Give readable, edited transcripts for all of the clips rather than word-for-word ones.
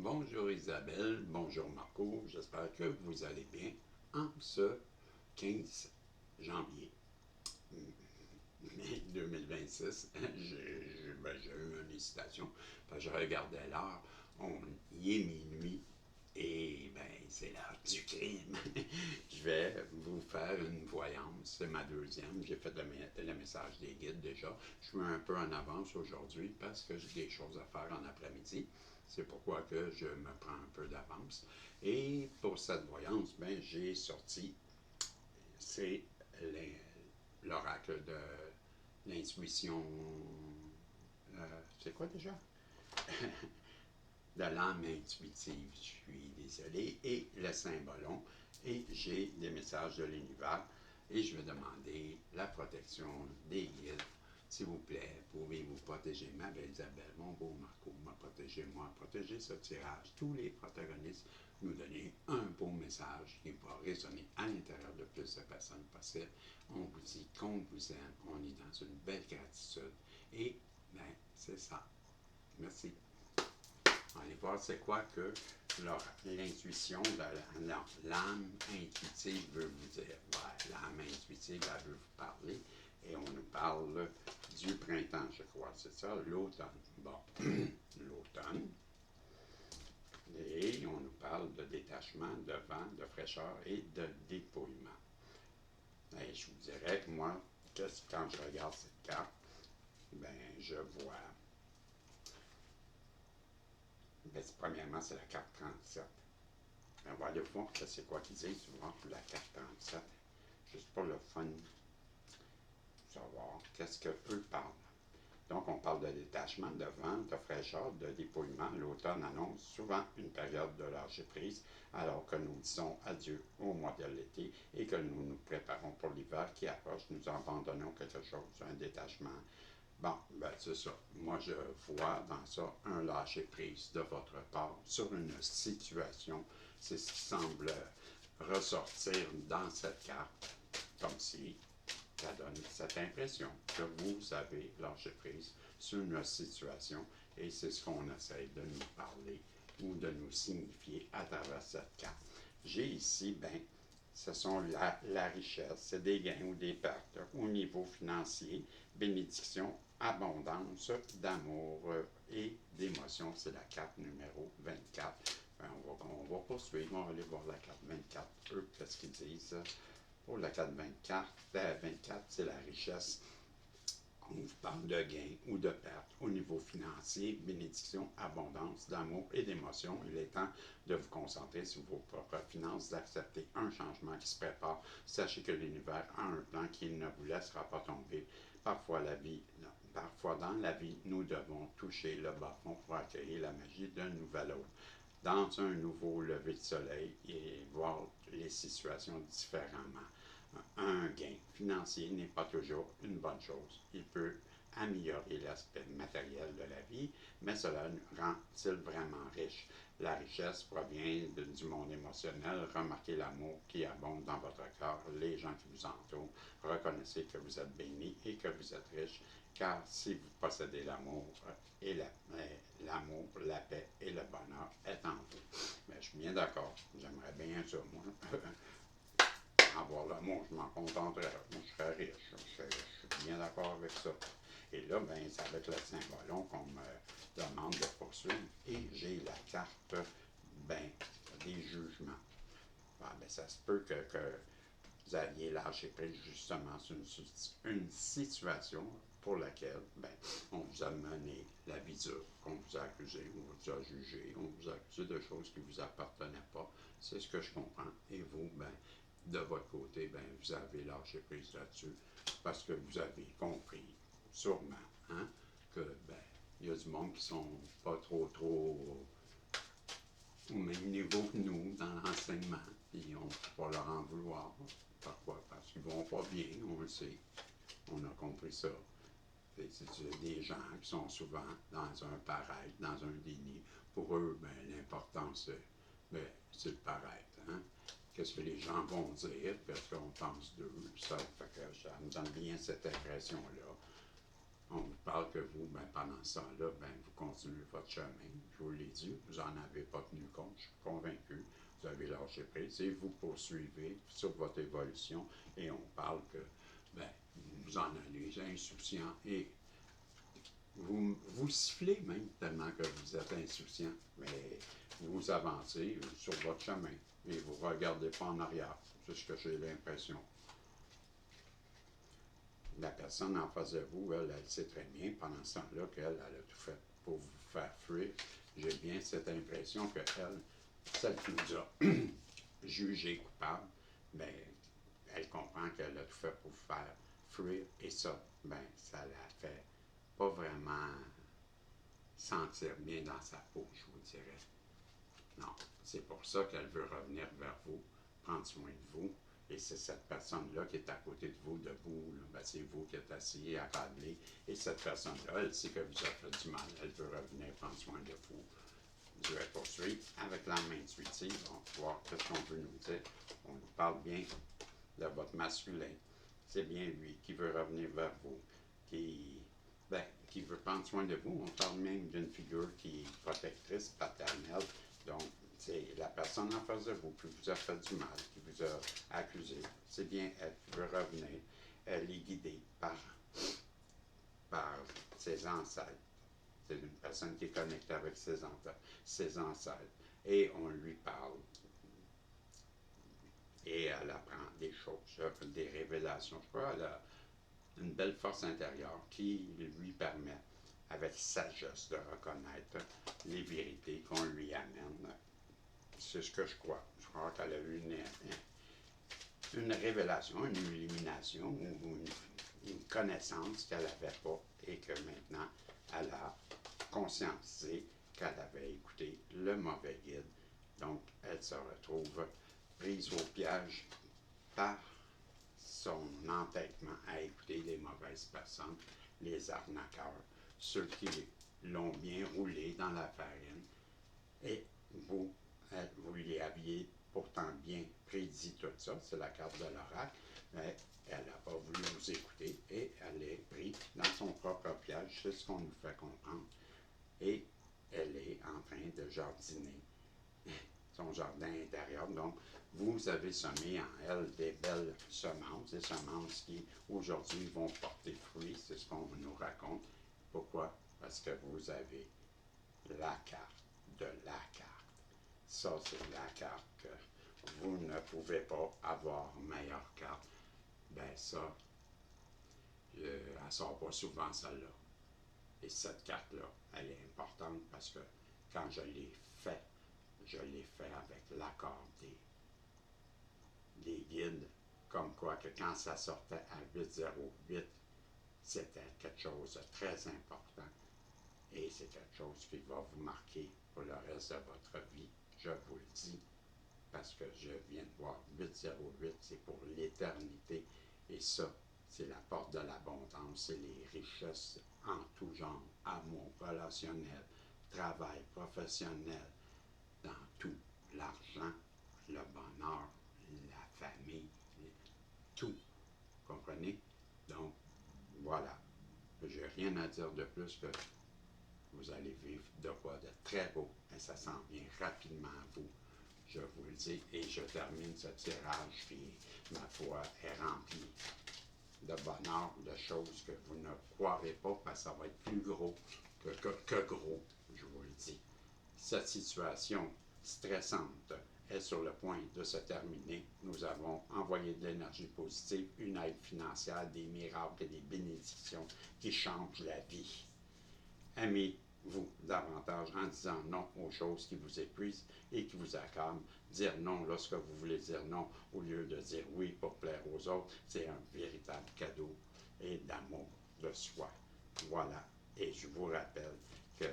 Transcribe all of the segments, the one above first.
Bonjour Isabelle, bonjour Marco, j'espère que vous allez bien en ce 15 janvier 2026. J'ai eu une hésitation, parce que je regardais l'heure, il est minuit et c'est l'heure du crime. Je vais vous faire une voyance, c'est ma deuxième, j'ai fait le message des guides déjà. Je suis un peu en avance aujourd'hui parce que j'ai des choses à faire en après-midi. C'est pourquoi que je me prends un peu d'avance. Et pour cette voyance, j'ai sorti, c'est l'oracle de l'intuition, c'est quoi déjà? De l'âme intuitive, je suis désolé, et le symbolon, et j'ai des messages de l'univers, et je vais demander la protection des guides. S'il vous plaît, pouvez-vous protéger ma belle Isabelle, mon beau Marco, protégez-moi, protégez ce tirage, tous les protagonistes, nous donner un beau message qui va résonner à l'intérieur de plus de personnes possible. On vous dit qu'on vous aime, on est dans une belle gratitude, et c'est ça. Merci. Allez voir c'est quoi que l'intuition, l'âme intuitive veut vous dire. Ouais, l'âme intuitive, elle veut vous parler. Et on nous parle du printemps, je crois, c'est ça, l'automne. Bon, l'automne. Et on nous parle de détachement, de vent, de fraîcheur et de dépouillement. Et je vous dirais que moi, quand je regarde cette carte, je vois. Premièrement, c'est la carte 37. On va aller voir c'est quoi qu'ils disent souvent pour la carte 37. Juste pour le fun, savoir qu'est-ce qu'eux parlent. Donc, on parle de détachement, de vent, de fraîcheur, de dépouillement. L'automne annonce souvent une période de lâcher prise, alors que nous disons adieu au mois de l'été et que nous nous préparons pour l'hiver qui approche. Nous abandonnons quelque chose, un détachement. Bon, c'est ça. Moi, je vois dans ça un lâcher-prise de votre part sur une situation. C'est ce qui semble ressortir dans cette carte, comme si ça donne cette impression que vous avez lâché prise sur une situation et c'est ce qu'on essaie de nous parler ou de nous signifier à travers cette carte. J'ai ici, ce sont la richesse, c'est des gains ou des pertes au niveau financier, bénédiction, abondance, d'amour et d'émotion. C'est la carte numéro 24. On va poursuivre, on va aller voir la carte 24. Eux, qu'est-ce qu'ils disent? Pour la carte 24, c'est la richesse. On vous parle de gains ou de pertes au niveau financier, bénédiction, abondance, d'amour et d'émotion. Il est temps de vous concentrer sur vos propres finances, d'accepter un changement qui se prépare. Sachez que l'univers a un plan qui ne vous laissera pas tomber. Parfois dans la vie, nous devons toucher le bas-fond pour accueillir la magie d'un nouvel autre. Dans un nouveau lever de soleil et voir les situations différemment. Un gain financier n'est pas toujours une bonne chose. Il peut améliorer l'aspect matériel de la vie, mais cela nous rend-il vraiment riche? La richesse provient du monde émotionnel. Remarquez l'amour qui abonde dans votre cœur, les gens qui vous entourent. Reconnaissez que vous êtes béni et que vous êtes riche, car si vous possédez l'amour, la paix et le bonheur est en vous. Mais je suis bien d'accord. J'aimerais bien ça, moi. Avoir l'amour, je m'en contenterais. Moi, je serais riche. Je suis bien d'accord avec ça. Et là, c'est avec le symbolon qu'on me demande de poursuivre. Et j'ai la carte, des jugements. Ça se peut que vous alliez lâcher prise justement sur une situation pour laquelle on vous a mené la vie dure, qu'on vous a accusé, on vous a jugé, on vous a accusé de choses qui ne vous appartenaient pas. C'est ce que je comprends. Et vous, de votre côté, vous avez lâché prise là-dessus parce que vous avez compris, sûrement, que il y a du monde qui sont pas trop au même niveau que nous dans l'enseignement, puis on ne peut pas leur en vouloir. Parfois, parce qu'ils ne vont pas bien, on le sait. On a compris ça. C'est des gens qui sont souvent dans un paraître, dans un déni. Pour eux, l'important, c'est le paraître. Qu'est-ce que les gens vont dire, parce qu'on pense d'eux. Ça me donne bien cette impression-là. On vous parle que vous, ben, pendant ce temps-là, ben, vous continuez votre chemin. Je vous l'ai dit, vous n'en avez pas tenu compte, je suis convaincu. Vous avez lâché prise et vous poursuivez sur votre évolution. Et on parle que ben, vous en allez insouciant et vous sifflez même tellement que vous êtes insouciant. Mais vous avancez sur votre chemin et vous ne regardez pas en arrière. C'est ce que j'ai l'impression. La personne en face de vous, elle sait très bien pendant ce temps-là qu'elle a tout fait pour vous faire fuir. J'ai bien cette impression que elle, celle qui vous a jugé coupable, ben, elle comprend qu'elle a tout fait pour vous faire fuir. Et ça, ben, ça la fait pas vraiment sentir bien dans sa peau, je vous dirais. Non, c'est pour ça qu'elle veut revenir vers vous, prendre soin de vous. Et c'est cette personne-là qui est à côté de vous, debout. Ben, c'est vous qui êtes assis, accablé. Et cette personne-là, elle sait que vous avez fait du mal. Elle veut revenir prendre soin de vous. Je vais poursuivre avec la main intuitive. On va voir ce qu'on veut nous dire. On nous parle bien de votre masculin. C'est bien lui qui veut revenir vers vous, qui veut prendre soin de vous. On parle même d'une figure qui est protectrice, paternelle. Donc, c'est la personne en face de vous qui vous a fait du mal, qui vous a accusé. C'est bien elle qui veut revenir. Elle est guidée par ses ancêtres. C'est une personne qui est connectée avec ses ancêtres. Et on lui parle. Et elle apprend des choses, des révélations. Je crois qu'elle a une belle force intérieure qui lui permet, avec sagesse, de reconnaître les vérités qu'on lui amène. C'est ce que je crois. Je crois qu'elle a eu une révélation, une illumination ou une connaissance qu'elle n'avait pas et que maintenant elle a conscientisé qu'elle avait écouté le mauvais guide. Donc, elle se retrouve prise au piège par son entêtement à écouter les mauvaises personnes, les arnaqueurs, ceux qui l'ont bien roulé dans la farine. Et vous, vous lui aviez pourtant bien prédit tout ça, c'est la carte de l'oracle, mais elle n'a pas voulu vous écouter et elle est prise dans son propre piège, c'est ce qu'on nous fait comprendre. Et elle est en train de jardiner son jardin intérieur. Donc, vous avez semé en elle des belles semences, des semences qui, aujourd'hui, vont porter fruit. C'est ce qu'on nous raconte. Pourquoi? Parce que vous avez la carte de la carte. Ça, c'est la carte que vous ne pouvez pas avoir meilleure carte. Ben ça, elle ne sort pas souvent, celle-là. Et cette carte-là, elle est importante parce que quand je l'ai fait avec l'accord des guides, comme quoi que quand ça sortait à 808, c'était quelque chose de très important. Et c'est quelque chose qui va vous marquer pour le reste de votre vie, je vous le dis, parce que je viens de voir 808, c'est pour l'éternité. Et ça, c'est la porte de l'abondance, c'est les richesses en tout genre, amour relationnel, travail professionnel, dans tout, l'argent, le bonheur, la famille, tout, comprenez? Donc, voilà, j'ai rien à dire de plus que vous allez vivre de quoi de très beau, et ça s'en vient rapidement à vous, je vous le dis, et je termine ce tirage qui, ma foi, est rempli de bonheur, de choses que vous ne croirez pas, parce que ça va être plus gros que gros, je vous le dis. Cette situation stressante est sur le point de se terminer. Nous avons envoyé de l'énergie positive, une aide financière, des miracles et des bénédictions qui changent la vie. Aimez-vous davantage en disant non aux choses qui vous épuisent et qui vous accablent. Dire non lorsque vous voulez dire non au lieu de dire oui pour plaire aux autres, c'est un véritable cadeau et d'amour de soi. Voilà. Et je vous rappelle que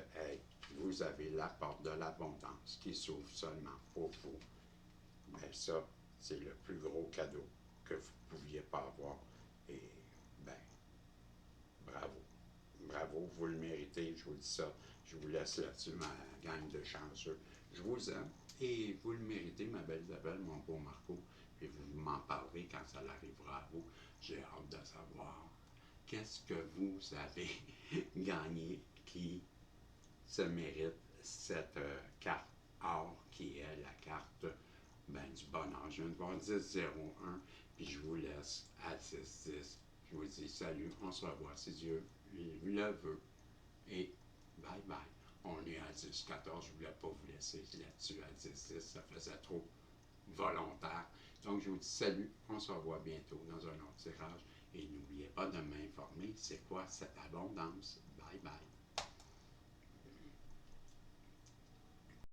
vous avez la porte de l'abondance qui s'ouvre seulement pour vous. Mais ça, c'est le plus gros cadeau que vous ne pouviez pas avoir. Et, ben, bravo. Bravo, vous le méritez, je vous dis ça. Je vous laisse là-dessus, ma gang de chanceux. Je vous aime et vous le méritez, ma belle Isabelle, mon beau Marco. Et vous m'en parlerez quand ça arrivera à vous. J'ai hâte de savoir qu'est-ce que vous avez gagné qui se mérite cette carte or qui est la carte du bonheur. Je viens de voir 10-01, puis je vous laisse à 10-10. Je vous dis salut, on se revoit si Dieu le veut. Et bye bye. On est à 10-14, je ne voulais pas vous laisser là-dessus à 10-10, ça faisait trop volontaire. Donc je vous dis salut, on se revoit bientôt dans un autre tirage. Et n'oubliez pas de m'informer, c'est quoi cette abondance. Bye bye.